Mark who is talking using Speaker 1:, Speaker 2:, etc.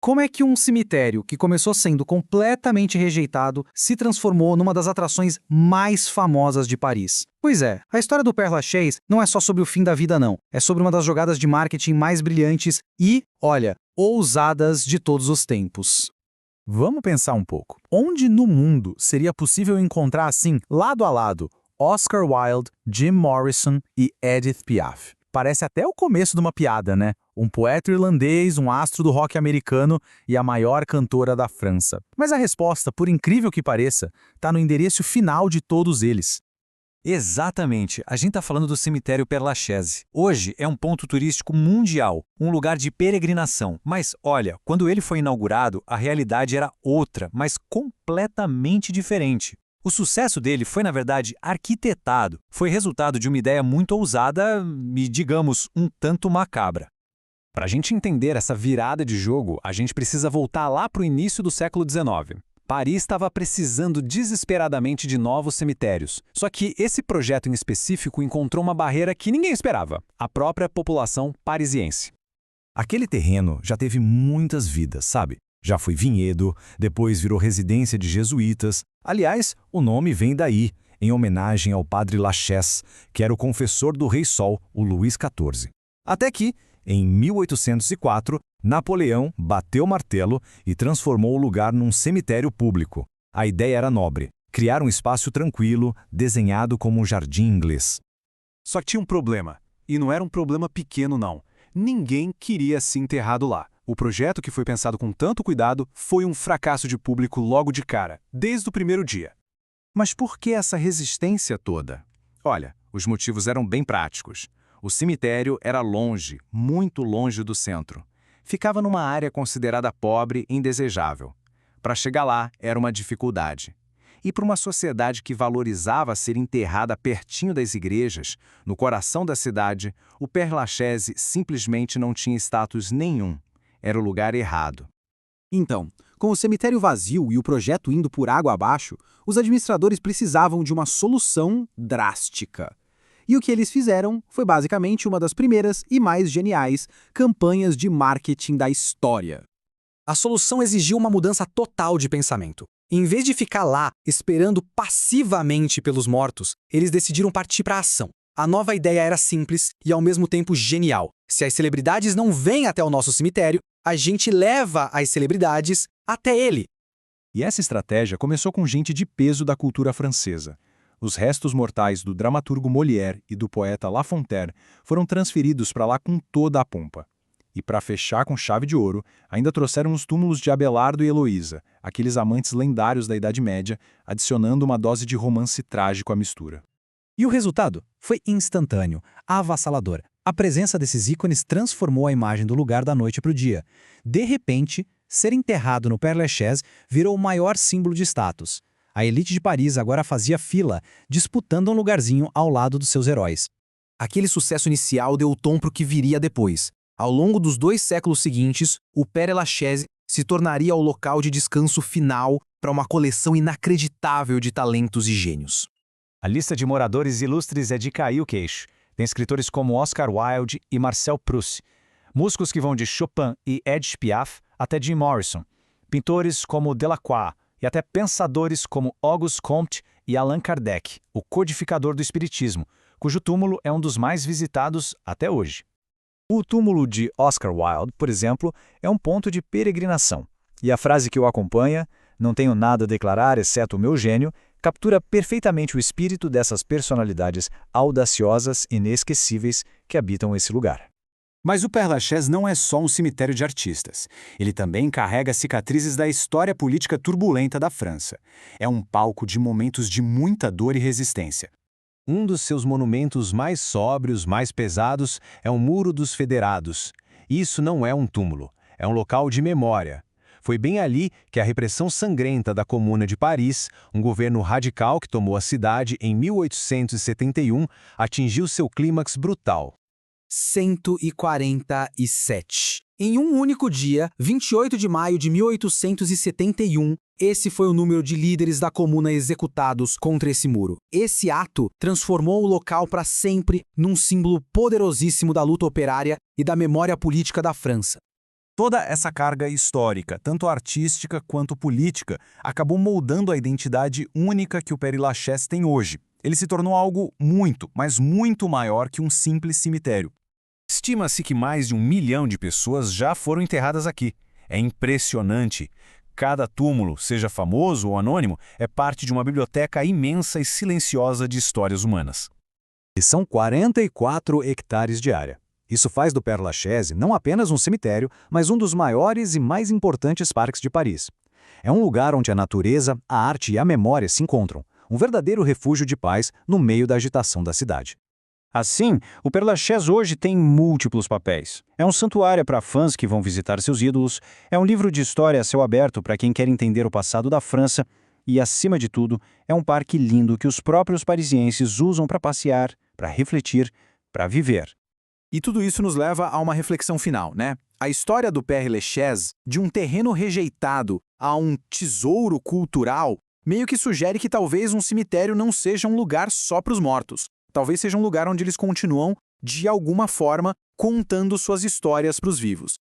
Speaker 1: Como é que um cemitério que começou sendo completamente rejeitado se transformou numa das atrações mais famosas de Paris? Pois é, a história do Père Lachaise não é só sobre o fim da vida não, é sobre uma das jogadas de marketing mais brilhantes e, olha, ousadas de todos os tempos.
Speaker 2: Vamos pensar um pouco. Onde no mundo seria possível encontrar assim, lado a lado, Oscar Wilde, Jim Morrison e Edith Piaf? Parece até o começo de uma piada, né? Um poeta irlandês, um astro do rock americano e a maior cantora da França. Mas a resposta, por incrível que pareça, está no endereço final de todos eles.
Speaker 3: Exatamente, a gente está falando do cemitério Père Lachaise. Hoje é um ponto turístico mundial, um lugar de peregrinação. Mas olha, quando ele foi inaugurado, a realidade era outra, mas completamente diferente. O sucesso dele foi, na verdade, arquitetado. Foi resultado de uma ideia muito ousada e, digamos, um tanto macabra.
Speaker 4: Para a gente entender essa virada de jogo, a gente precisa voltar lá para o início do século XIX. Paris estava precisando desesperadamente de novos cemitérios. Só que esse projeto em específico encontrou uma barreira que ninguém esperava: a própria população parisiense.
Speaker 2: Aquele terreno já teve muitas vidas, sabe? Já foi vinhedo, depois virou residência de jesuítas. Aliás, o nome vem daí, em homenagem ao padre Lachaise, que era o confessor do Rei Sol, o Luís XIV. Até que, em 1804, Napoleão bateu o martelo e transformou o lugar num cemitério público. A ideia era nobre: criar um espaço tranquilo, desenhado como um jardim inglês.
Speaker 5: Só que tinha um problema, e não era um problema pequeno não. Ninguém queria se enterrado lá. O projeto, que foi pensado com tanto cuidado, foi um fracasso de público logo de cara, desde o primeiro dia.
Speaker 6: Mas por que essa resistência toda? Olha, os motivos eram bem práticos. O cemitério era longe, muito longe do centro. Ficava numa área considerada pobre e indesejável. Para chegar lá era uma dificuldade. E para uma sociedade que valorizava ser enterrada pertinho das igrejas, no coração da cidade, o Père Lachaise simplesmente não tinha status nenhum. Era o lugar errado.
Speaker 7: Então, com o cemitério vazio e o projeto indo por água abaixo, os administradores precisavam de uma solução drástica. E o que eles fizeram foi basicamente uma das primeiras e mais geniais campanhas de marketing da história.
Speaker 1: A solução exigiu uma mudança total de pensamento. Em vez de ficar lá esperando passivamente pelos mortos, eles decidiram partir para a ação. A nova ideia era simples e ao mesmo tempo genial. Se as celebridades não vêm até o nosso cemitério, a gente leva as celebridades até ele.
Speaker 5: E essa estratégia começou com gente de peso da cultura francesa. Os restos mortais do dramaturgo Molière e do poeta La Fontaine foram transferidos para lá com toda a pompa. E para fechar com chave de ouro, ainda trouxeram os túmulos de Abelardo e Heloísa, aqueles amantes lendários da Idade Média, adicionando uma dose de romance trágico à mistura.
Speaker 2: E o resultado foi instantâneo, avassalador. A presença desses ícones transformou a imagem do lugar da noite para o dia. De repente, ser enterrado no Père Lachaise virou o maior símbolo de status. A elite de Paris agora fazia fila, disputando um lugarzinho ao lado dos seus heróis.
Speaker 7: Aquele sucesso inicial deu o tom para o que viria depois. Ao longo dos 2 séculos seguintes, o Père Lachaise se tornaria o local de descanso final para uma coleção inacreditável de talentos e gênios.
Speaker 3: A lista de moradores ilustres é de cair o queixo. Tem escritores como Oscar Wilde e Marcel Proust, músicos que vão de Chopin e Edith Piaf até Jim Morrison, pintores como Delacroix e até pensadores como Auguste Comte e Allan Kardec, o codificador do espiritismo, cujo túmulo é um dos mais visitados até hoje. O túmulo de Oscar Wilde, por exemplo, é um ponto de peregrinação. E a frase que o acompanha, "Não tenho nada a declarar exceto o meu gênio", captura perfeitamente o espírito dessas personalidades audaciosas e inesquecíveis que habitam esse lugar.
Speaker 5: Mas o Père Lachaise não é só um cemitério de artistas. Ele também carrega cicatrizes da história política turbulenta da França. É um palco de momentos de muita dor e resistência.
Speaker 4: Um dos seus monumentos mais sóbrios, mais pesados, é o Muro dos Federados. Isso não é um túmulo, é um local de memória. Foi bem ali que a repressão sangrenta da Comuna de Paris, um governo radical que tomou a cidade em 1871, atingiu seu clímax brutal.
Speaker 7: 147. Em um único dia, 28 de maio de 1871, esse foi o número de líderes da Comuna executados contra esse muro. Esse ato transformou o local para sempre num símbolo poderosíssimo da luta operária e da memória política da França.
Speaker 2: Toda essa carga histórica, tanto artística quanto política, acabou moldando a identidade única que o Père Lachaise tem hoje. Ele se tornou algo muito, mas muito maior que um simples cemitério. Estima-se que mais de 1 milhão de pessoas já foram enterradas aqui. É impressionante. Cada túmulo, seja famoso ou anônimo, é parte de uma biblioteca imensa e silenciosa de histórias humanas.
Speaker 3: E são 44 hectares de área. Isso faz do Père Lachaise não apenas um cemitério, mas um dos maiores e mais importantes parques de Paris. É um lugar onde a natureza, a arte e a memória se encontram, um verdadeiro refúgio de paz no meio da agitação da cidade. Assim, o Père Lachaise hoje tem múltiplos papéis. É um santuário para fãs que vão visitar seus ídolos, é um livro de história a céu aberto para quem quer entender o passado da França e, acima de tudo, é um parque lindo que os próprios parisienses usam para passear, para refletir, para viver.
Speaker 6: E tudo isso nos leva a uma reflexão final, né? A história do Père Lachaise, de um terreno rejeitado a um tesouro cultural, meio que sugere que talvez um cemitério não seja um lugar só para os mortos. Talvez seja um lugar onde eles continuam, de alguma forma, contando suas histórias para os vivos.